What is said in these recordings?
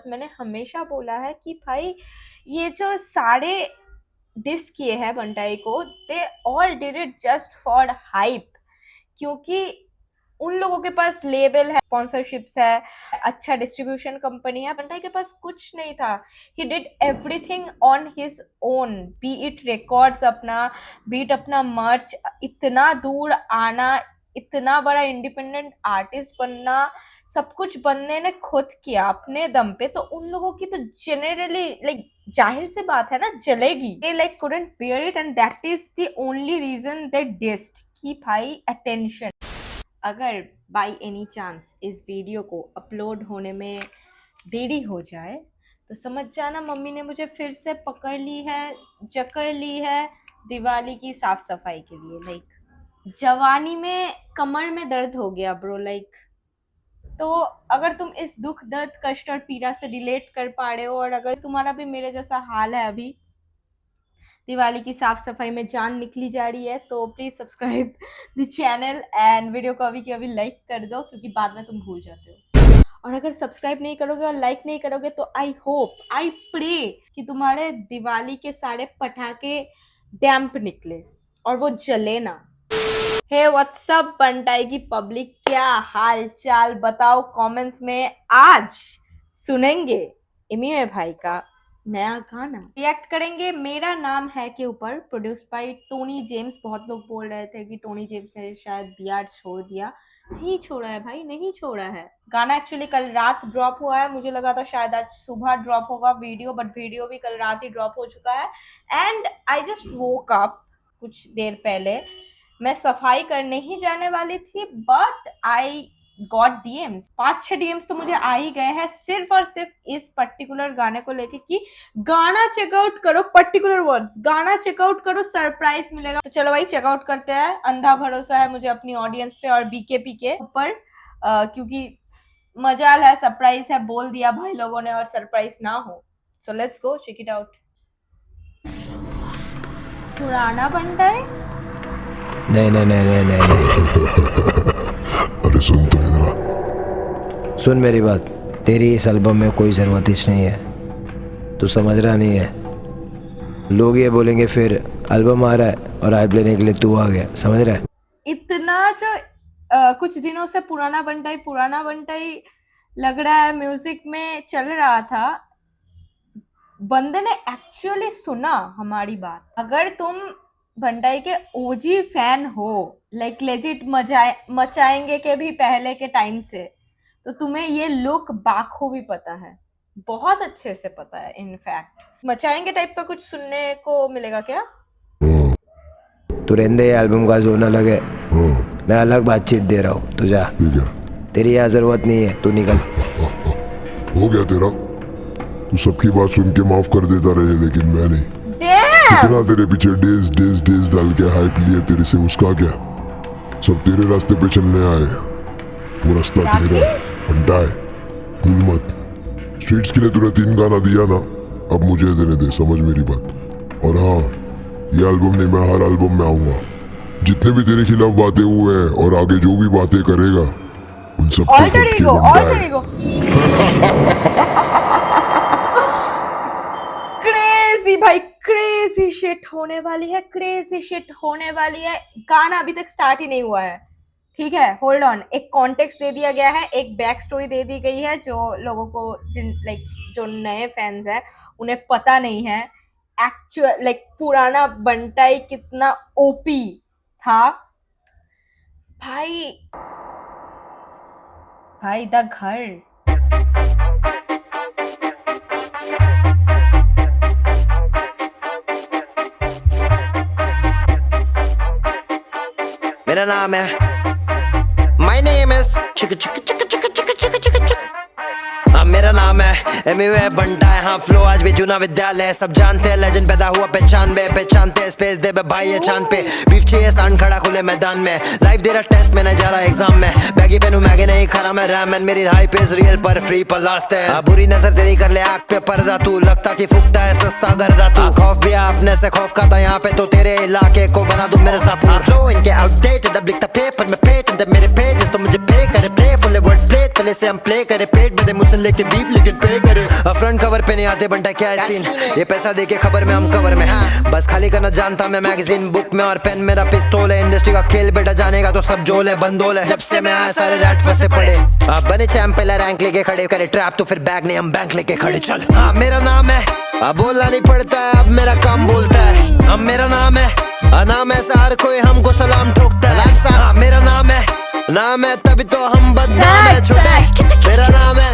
मैंने हमेशा बोला है कि भाई ये जो सारे डिस किए हैं बंटाई को, they all did it just for hype, क्योंकि उन लोगों के पास लेबल है, स्पॉन्सरशिप्स है, अच्छा डिस्ट्रीब्यूशन कंपनी है। बंटाई के पास कुछ नहीं था। He did everything on his own, B it records अपना, बीट अपना मर्च, इतना दूर आना, इतना बड़ा इंडिपेंडेंट आर्टिस्ट बनना, सब कुछ बनने ने खुद किया अपने दम पे। तो उन लोगों की तो जनरली लाइक जाहिर सी बात है ना, जलेगी। They like couldn't bear it and that is the only reason they dissed कि भाई अटेंशन। अगर बाय एनी चांस इस वीडियो को अपलोड होने में देरी हो जाए तो समझ जाना मम्मी ने मुझे फिर से पकड़ ली है, जकड़ ली है दिवाली की साफ सफाई के लिए। लाइक जवानी में कमर में दर्द हो गया ब्रो। लाइक तो अगर तुम इस दुख दर्द कष्ट और पीड़ा से रिलेट कर पा रहे हो और अगर तुम्हारा भी मेरे जैसा हाल है, अभी दिवाली की साफ सफाई में जान निकली जा रही है, तो please subscribe the channel and video को अभी के अभी लाइक कर दो, क्योंकि बाद में तुम भूल जाते हो। और अगर सब्सक्राइब नहीं करोगे और लाइक नहीं करोगे तो आई होप, आई प्रे कि तुम्हारे दिवाली के सारे पटाखे डैम्प निकले और वो जले ना। हे व्हाट्सअप बंटाई की पब्लिक, क्या हाल चाल बताओ कमेंट्स में। आज सुनेंगे एमिवे भाई का नया गाना, रिएक्ट करेंगे मेरा नाम है के ऊपर, प्रोड्यूस बाय टोनी जेम्स। बहुत लोग बोल रहे थे कि टोनी जेम्स ने शायद बिहार छोड़ दिया। नहीं छोड़ा है भाई, नहीं छोड़ा है। गाना एक्चुअली कल रात ड्रॉप हुआ है, मुझे लगा था शायद आज सुबह ड्रॉप होगा वीडियो, बट वीडियो भी कल रात ही ड्रॉप हो चुका है। And I just woke up कुछ देर पहले, मैं सफाई करने ही जाने वाली थी, but I got DMs. 5-6 DMs तो मुझे आ ही गए हैं सिर्फ और सिर्फ इस पर्टिकुलर गाने को लेके कि गाना चेकआउट करो, पर्टिकुलर वर्ड्स, गाना चेकआउट करो, सरप्राइज मिलेगा। तो चलो भाई चेकआउट करते हैं। अंधा भरोसा है मुझे अपनी ऑडियंस पे और बीकेपी के ऊपर, क्योंकि मजाल है, सरप्राइज है, बोल दिया भाई लोगों ने और सरप्राइज ना हो। So let's go check it out. पुराना बंटाई? नहीं नहीं नहीं नहीं नहीं अरे सुन तो इधर, सुन मेरी बात, तेरी इस एल्बम में कोई ज़रूरत ही नहीं है। तू समझ रहा नहीं है। लोग ये बोलेंगे फिर एल्बम आ रहा है और हाइप लेने के लिए तू आ गया, समझ रहा है? इतना जो कुछ दिनों से पुराना बंटाई लग रहा है म्यूजिक में चल रहा था, बंदे ने एक्चुअली सुना हमारी बात। अगर तुम बंटाई के ओजी फैन हो, लाइक लेजिट मचाएंगे के भी पहले के टाइम से, तो तुम्हें ये लुक बाखूबी पता है, बहुत अच्छे से पता है। इनफैक्ट मचाएंगे टाइप का कुछ सुनने को मिलेगा क्या? तू रहने एल्बम का जो ना लगे, मैं अलग बातचीत दे रहा हूँ, तू जा। ठीक है, तेरी यहाँ जरूरत नहीं है, तू निकल। हो गया तेरा। तू सबकी बात सुन के माफ कर देता रहे, लेकिन मैं नहीं। कितना तेरे पीछे डेज डाल के हाइप लिए तेरे से, उसका क्या? सब तेरे रास्ते पे चलने आए, वो रास्ता तेरा बंटा है, भूल मत। स्ट्रीट्स के लिए तूने 3 गाना दिया ना, अब मुझे देने दे, समझ मेरी बात। और हाँ, ये एल्बम नहीं, मैं हर एल्बम में आऊंगा। जितने भी तेरे खिलाफ बातें हुए हैं और आगे जो भी बातें करेगा, उन सबको क्रेजी भाई, क्रेजी शिट होने वाली है, क्रेजी शिट होने वाली है। गाना अभी तक स्टार्ट ही नहीं हुआ है, ठीक है? होल्ड ऑन, एक कॉन्टेक्स्ट दे दिया गया है, एक बैक स्टोरी दे दी गई है जो लोगों को, जो नए फैंस हैं उन्हें पता नहीं है। एक्चुअल पुराना बंटाई कितना ओपी था भाई द घर। मेरा नाम है, माय नेम इज चिक चिक चिक चिक चिक चिक चिक चिक। मेरा नाम है एमिवे बंटा है, हाँ फ्लो आज भी जूना विद्यालय, सब जानते हैं लेजेंड पैदा हुआ पहचानते स्पेस दे भाई ये चांद पे। बीफ चाहिए सांड खड़ा खुले मैदान में, लाइफ दे रहा टेस्ट में नहीं जा रहा एग्जाम में। बैगी पहनू मैगी नहीं खरा मैं रैमन, मेरी हाइप इज रियल पर फ्री पर लास्ट है। बुरी नजर तेरी कर ले आग पे पर्दा, तू लगता कि फुकता है सस्ता गर्दा। तू खौफ भी अपने से खौफ खाता यहाँ पे, तो तेरे इलाके को बना दूं मेरे साथ। फ्लो इनके आउटडेटेड, अब लिखता पेपर में पेटेंट मेरे पेजेस, तो मुझे पे करे प्ले फुल वर्ड प्ले पहले से हम प्ले करे, पेट भरे मुझसे लेके बीफ लेकिन पे करे। फ्रंट कवर पे नहीं आते बंटा क्या है सीन, ये पैसा देके खबर में हम कवर में, बस खाली करना जानता मैं मैगजीन बुक में और पेन मेरा पिस्तौल है। इंडस्ट्री का खेल बेटा जानेगा तो सब जोल है बंदोल है, जब से मैं आया सारे रैट फंसे पड़े। अब बने चैंप पहला रैंक लेके खड़े, करे ट्रैप तो फिर बैग नहीं हम बैंक लेके खड़े। चल हाँ मेरा नाम है, अब बोलना नहीं पड़ता है, अब मेरा काम बोलता है। अब मेरा नाम है, नाम है हर कोई हमको सलाम ठोकता है। हाँ मेरा नाम है तभी तो हम बदनाम है छोटे, मेरा नाम है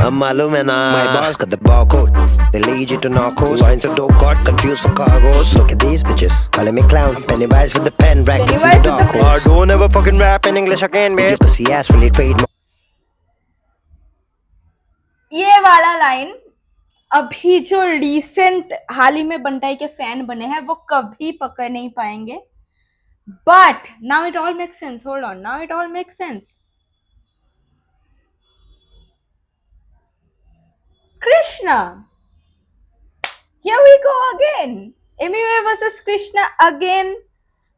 अब मालूम है ना। My boss got the barcode, they lead you to narcos. Signs of dope got confused for cargos. Look at these bitches, calling me clown. Pennywise with the pen, brackets in the dark horse. Don't ever fucking rap in English again, man. You pussy ass really trade. ये वाला line अभी जो recent हाल ही में बंटाई के fan बने हैं वो कभी पकड़ नहीं पाएंगे, but now it all make sense. Hold on, now it all make sense. Krishna, here we go again. MUA versus Krishna again.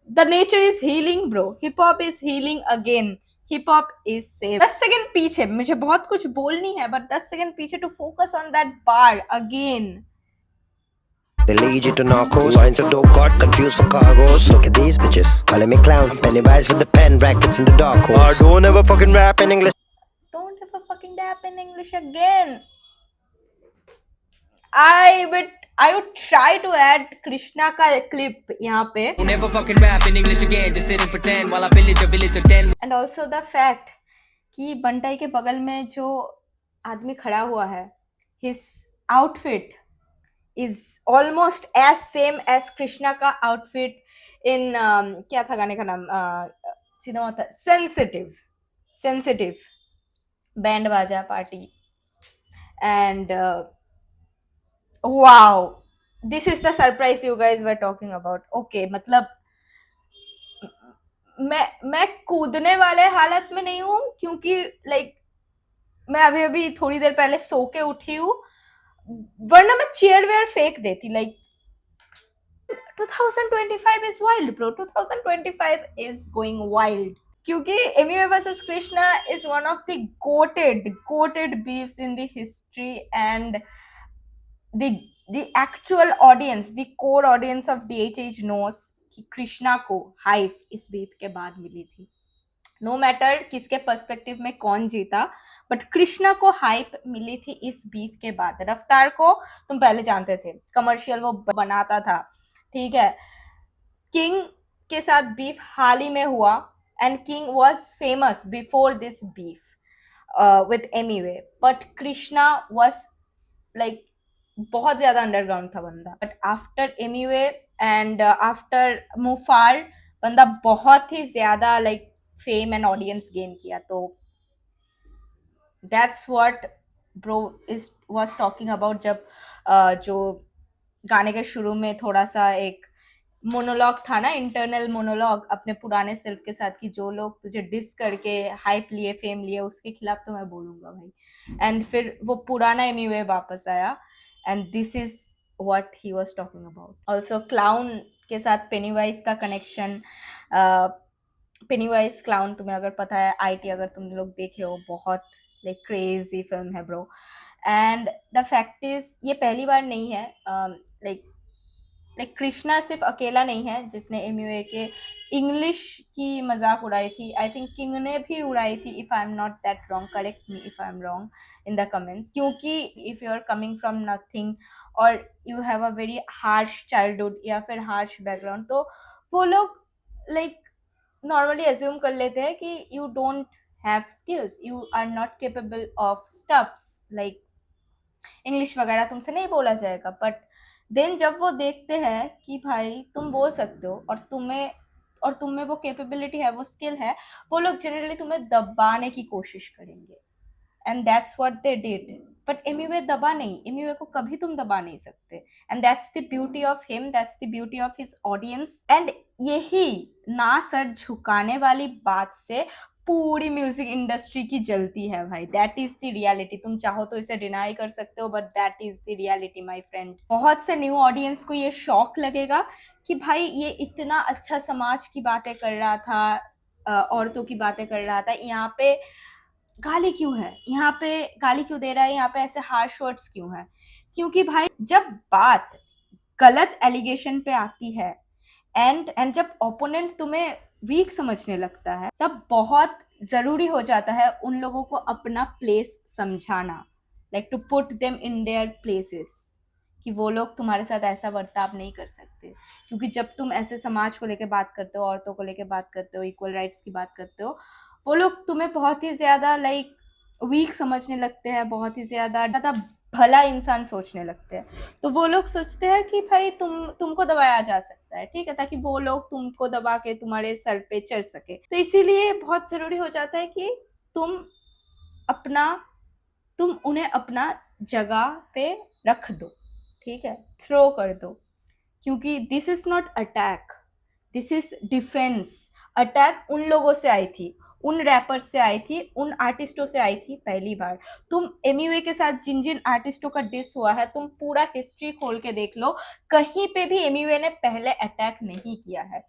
The nature is healing, bro. Hip hop is healing again. Hip hop is safe. 10 second पीछे, मुझे बहुत कुछ बोलनी है, but 10 second पीछे to focus on that bar again. They lead you to narcos. Signs of dope got confused for cargos. Look at these bitches, calling me clown. Pennywise with the pen, brackets in the dark horse. Don't ever fucking rap in English. Don't ever fucking rap in English again. I would try to add Krishna का clip यहाँ पे. Never fucking rap in English again, just sit and pretend while I village of 10. And also the fact कि बंटाई के बगल में जो आदमी खड़ा हुआ है, his outfit is almost as same as Krishna का outfit in क्या था गाने का नाम, सीधा होता sensitive बैंड बाजा party, and wow, this is the surprise you guys were talking about. Okay, मतलब मैं कूदने वाले हालत में नहीं हूँ क्योंकि लाइक मैं अभी थोड़ी देर पहले सो के उठी हूँ, वरना मैं चेयर वेयर फेंक देती। Like 2025 is wild, bro. 2025 is going wild. क्योंकि MUA versus Krishna is one of the goated beefs in the history, and the actual audience, the core audience of DHH knows कि कृष्णा को hype इस beef के बाद मिली थी। No matter किसके perspective में कौन जीता, बट कृष्णा को हाइप मिली थी इस बीफ के बाद। रफ्तार को तुम पहले जानते थे, कमर्शियल वो बनाता था, ठीक है। किंग के साथ बीफ हाल ही में हुआ, and king was famous before this beef with MUA, but Krishna was like बहुत ज्यादा अंडरग्राउंड था बंदा, but after MUA and after मुफार बंदा बहुत ही ज्यादा like fame and audience gain किया। तो that's what bro was talking about, जब जो गाने के शुरू में थोड़ा सा एक मोनोलॉग था ना, इंटरनल मोनोलॉग अपने पुराने सेल्फ के साथ, कि जो लोग तुझे डिस करके हाइप लिए, फेम लिए, उसके खिलाफ तो मैं बोलूंगा भाई। एंड फिर वो पुराना MUA वापस आया, and this is what he was talking about. Also clown के साथ पेनीवाइज का कनेक्शन, पेनीवाइज क्लाउन तुम्हें अगर पता है, IT अगर तुम लोग देखे हो, बहुत लाइक क्रेजी फिल्म है bro. And the fact is ये पहली बार नहीं है, लाइक कृष्णा सिर्फ अकेला नहीं है जिसने MUA के इंग्लिश की मजाक उड़ाई थी। आई थिंक किंग ने भी उड़ाई थी, if I am not that wrong, correct me if I am wrong in the comments. क्योंकि if you are coming from nothing और you have a very harsh childhood या फिर हार्श बैकग्राउंड, तो वो लोग लाइक नॉर्मली एज्यूम कर लेते हैं कि you don't have skills, you are not capable of stuffs, like English वगैरह तुमसे नहीं बोला जाएगा। बट देन जब वो देखते हैं कि भाई तुम बोल सकते हो और तुम में वो कैपेबिलिटी है, वो स्किल है, वो लोग जनरली तुम्हें दबाने की कोशिश करेंगे, and that's what they did. But MUA दबा नहीं, MUA को कभी तुम दबा नहीं सकते, and that's the beauty of him, that's the beauty of his audience. And यही ना सर झुकाने वाली बात से पूरी म्यूजिक इंडस्ट्री की जलती है भाई। That is the reality. तुम चाहो तो इसे डिनाई कर सकते हो, but that is the reality my friend. बहुत से न्यू ऑडियंस को ये शॉक लगेगा कि भाई ये इतना अच्छा समाज की बातें कर रहा था, औरतों की बातें कर रहा था, यहाँ पे गाली क्यों है यहाँ पे, गाली क्यों दे रहा है यहाँ पे, ऐसे हार्श वर्ड्स क्यों है? क्योंकि भाई जब बात गलत एलिगेशन पे आती है एंड जब ओपोनेंट तुम्हें वीक समझने लगता है, तब बहुत जरूरी हो जाता है उन लोगों को अपना प्लेस समझाना, like to put them in their places, कि वो लोग तुम्हारे साथ ऐसा बर्ताव नहीं कर सकते। क्योंकि जब तुम ऐसे समाज को लेके बात करते हो, औरतों को लेके बात करते हो, इक्वल राइट्स की बात करते हो, वो लोग तुम्हें बहुत ही ज़्यादा लाइक वीक समझने लगते हैं, बहुत ही ज़्यादा भला इंसान सोचने लगते हैं। तो वो लोग सोचते हैं कि भाई तुमको दबाया जा सकता है, ठीक है, ताकि वो लोग तुमको दबा के तुम्हारे सर पे चढ़ सके। तो इसीलिए बहुत ज़रूरी हो जाता है कि तुम उन्हें अपना जगह पे रख दो, ठीक है, थ्रो कर दो। क्योंकि this is not attack, this is defence. Attack उन लोगों से आई थी, उन रैपर्स से आई थी, उन आर्टिस्टों से आई थी पहली बार। तुम एमिवे के साथ जिन जिन आर्टिस्टों का डिस हुआ है, तुम पूरा हिस्ट्री खोल के देख लो, कहीं पे भी एमिवे ने पहले अटैक नहीं किया है।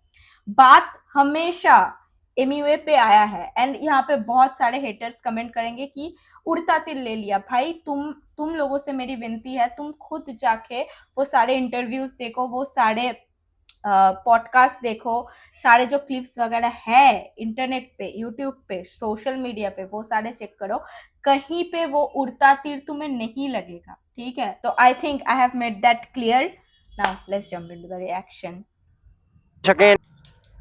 बात हमेशा एमिवे पे आया है। एंड यहाँ पे बहुत सारे हेटर्स कमेंट करेंगे कि उड़ता तिल ले लिया। भाई तुम लोगों से मेरी विनती है, तुम खुद जाके वो सारे इंटरव्यूज देखो, वो सारे पॉडकास्ट देखो, सारे जो क्लिप्स वगैरह है इंटरनेट पे, यूट्यूब पे, सोशल मीडिया पे, वो सारे चेक करो, कहीं पे वो उड़ता तीर तुम्हें नहीं लगेगा, ठीक है। तो I think I have made that clear. Now let's jump into the reaction.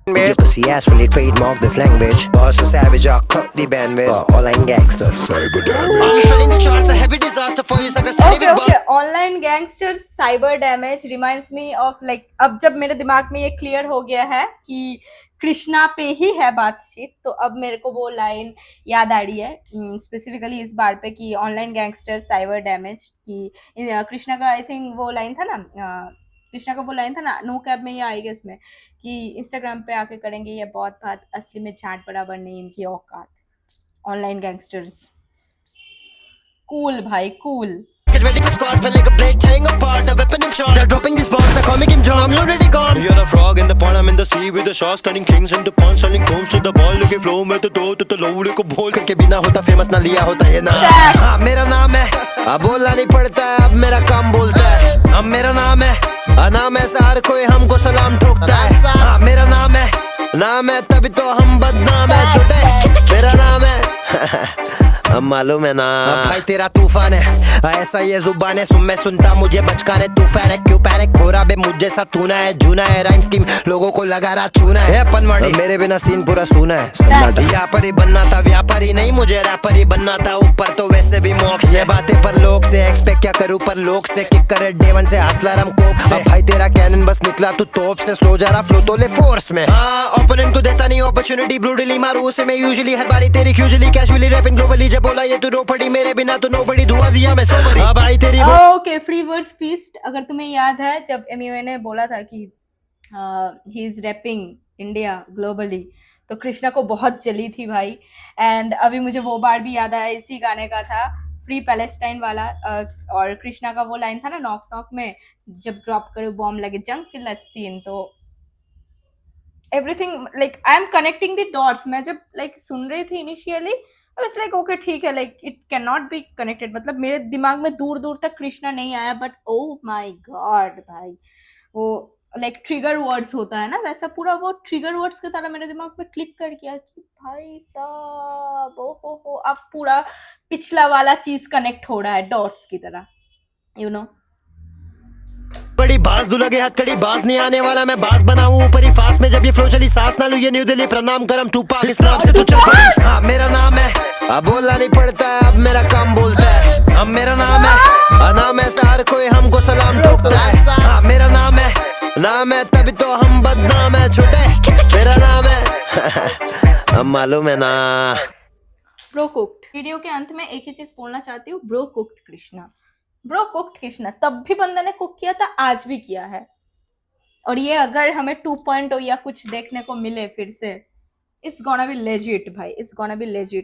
Did you pussy ass when they trademark this language? Boss so savage, I'll cut the bandwidth. Online gangsters. Cyber damage. I'm shredding the charts, a heavy disaster for you suckers. Okay. Online gangsters cyber damage reminds me of like, अब जब मेरे दिमाग में ये clear हो गया है कि कृष्णा पे ही है बातचीत, तो अब मेरे को वो लाइन याद आ रही है स्पेसिफिकली इस बार पे, कि ऑनलाइन गैंगस्टर साइबर डैमेज की। कृष्णा का आई थिंक वो लाइन था ना, नो कैब में या आई गेस में, कि इंस्टाग्राम पे आके करेंगे ये बहुत बात, असली में झाट बराबर नहीं इनकी औकात। ऑनलाइन गैंगस्टर्स कूल भाई, cool. Get ready for squads, feel like a blade tearing apart. A weapon in charge. They're dropping these bombs, they're coming in drum. You're already gone. You're a frog in the pond, I'm in the sea with the sharks, turning kings into pawns, selling combs to the ball, looking flow में तो दो तो लौड़े को बोल करके बिना होता famous ना लिया होता ये ना। हाँ मेरा नाम है, अब बोलना नहीं पड़ता है, अब मेरा काम बोलता है। अब मेरा नाम है, नाम ऐसा हर कोई हमको सलाम ठोकता है। हाँ मेरा नाम है तभी तो हम बदनाम है छोटे। मेरा नाम है अब मालूम है ना भाई तेरा तूफान है, ऐसा ये जुबान है, सुन मैं सुनता मुझे बचकाने, तूफान है क्यों पैनिक हो रहा बे, मुझे सा तूना है, जूना है राइम स्कीम, लोगों को लगा रहा चूना है पनवाड़ी, मेरे बिना सीन पूरा सुना है सन्नाटा। व्यापारी बनना था व्यापारी नहीं, मुझे रैपर ही बनना था, ऊपर तो वैसे भी मोक्ष ये बातें पर लोग से एक्सपेक्ट क्या करूं, पर लोग से किक करे डेवन से हंसला रम कोक से। भाई तेरा कैनन बस निकला तू तोप से, स्लो जा रहा फ्लो तो ले फोर्स में। ओपोनेंट को देता नहीं अपॉर्चुनिटी, ब्रूटली मारू उसे मैं यूजुअली, हर बारी तेरी यूजुअली कैजुअली रैपिंग ग्लोबली, जब बोला ये तू रो पड़ी मेरे बिना तो नोबडी, धुआ दिया मैं सोबरी। अब आई तेरी ओके, फ्री वर्ड्स फीस्ट। अगर तुम्हें याद है जब एमयूए ने बोला था कि he is wrapping India globally, तो कृष्णा को बहुत जली थी भाई। एंड अभी मुझे वो बार भी याद आया, इसी गाने का था, फ्री पैलेस्टाइन वाला। और कृष्णा का वो लाइन था ना नॉक नॉक में, जब ड्रॉप करे बॉम्ब लगे जंग फिलस्तीन, तो everything like I am connecting the dots. मैं जब लाइक सुन रही थी initially, I was like okay ठीक है, like it can not be connected, मतलब मेरे दिमाग में दूर दूर तक कृष्णा नहीं आया, बट ओह माय गॉड भाई, वो लाइक ट्रिगर वर्ड्स होता है ना, वैसा पूरा वो ट्रिगर वर्ड्स की तरह मेरे दिमाग में क्लिक कर गया कि भाई साहब हो अब पूरा पिछला वाला चीज कनेक्ट हो रहा है डॉट्स की तरह, यू नो। बड़ी बाज दू लगे हथकड़ी, बाज नहीं आने वाला मैं बाज बनाऊं ऊपर ही फास्ट में, जब ये फ्लो चली सांस ना लूं, ये न्यू दिल्ली प्रणाम करम टूपाक, इस नाम से तू चल पड़ी। हाँ मेरा नाम है, अब बोलना नहीं पड़ता है, अब मेरा काम बोलता है। अब मेरा नाम है हर कोई हमको सलाम ठोकता है। हाँ मेरा नाम है तभी तो हम बदनाम है छोटे। मेरा नाम है अब मालूम है ना। Bro cooked. वीडियो के अंत में एक ही चीज बोलना चाहती हूँ, bro cooked Krishna, bro cooked Krishna. तब भी बंदे ने कुक किया था, आज भी किया है, और ये अगर हमें 2.0 या कुछ देखने को मिले फिर से, इट्स गोना बी लेजिट भाई, इट्स गोना बी लेजिट।